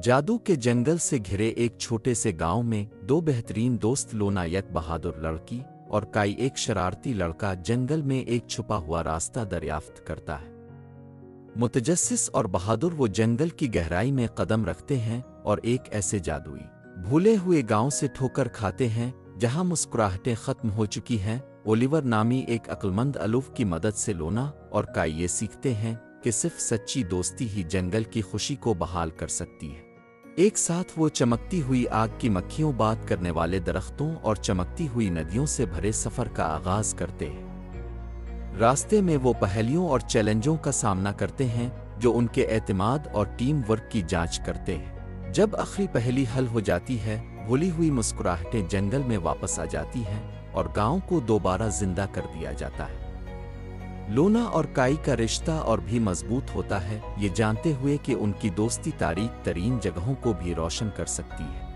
जादू के जंगल से घिरे एक छोटे से गांव में दो बेहतरीन दोस्त लोना एक बहादुर लड़की और काई एक शरारती लड़का जंगल में एक छुपा हुआ रास्ता दरियाफ्त करता है। मुतजस्सिस और बहादुर वो जंगल की गहराई में कदम रखते हैं और एक ऐसे जादुई भूले हुए गांव से ठोकर खाते हैं जहां मुस्कुराहटें खत्म हो चुकी हैं। ओलिवर नामी एक अक्लमंद अलूफ की मदद से लोना और काई ये सीखते हैं कि सिर्फ सच्ची दोस्ती ही जंगल की खुशी को बहाल कर सकती है। एक साथ वो चमकती हुई आग की मक्खियों बात करने वाले दरख्तों और चमकती हुई नदियों से भरे सफ़र का आगाज करते हैं। रास्ते में वो पहेलियों और चैलेंजों का सामना करते हैं जो उनके एतमाद और टीम वर्क की जांच करते हैं। जब आखिरी पहेली हल हो जाती है, भूली हुई मुस्कुराहटें जंगल में वापस आ जाती हैं और गांव को दोबारा जिंदा कर दिया जाता है। लोना और काई का रिश्ता और भी मजबूत होता है, ये जानते हुए कि उनकी दोस्ती तारीख तरीन जगहों को भी रोशन कर सकती है।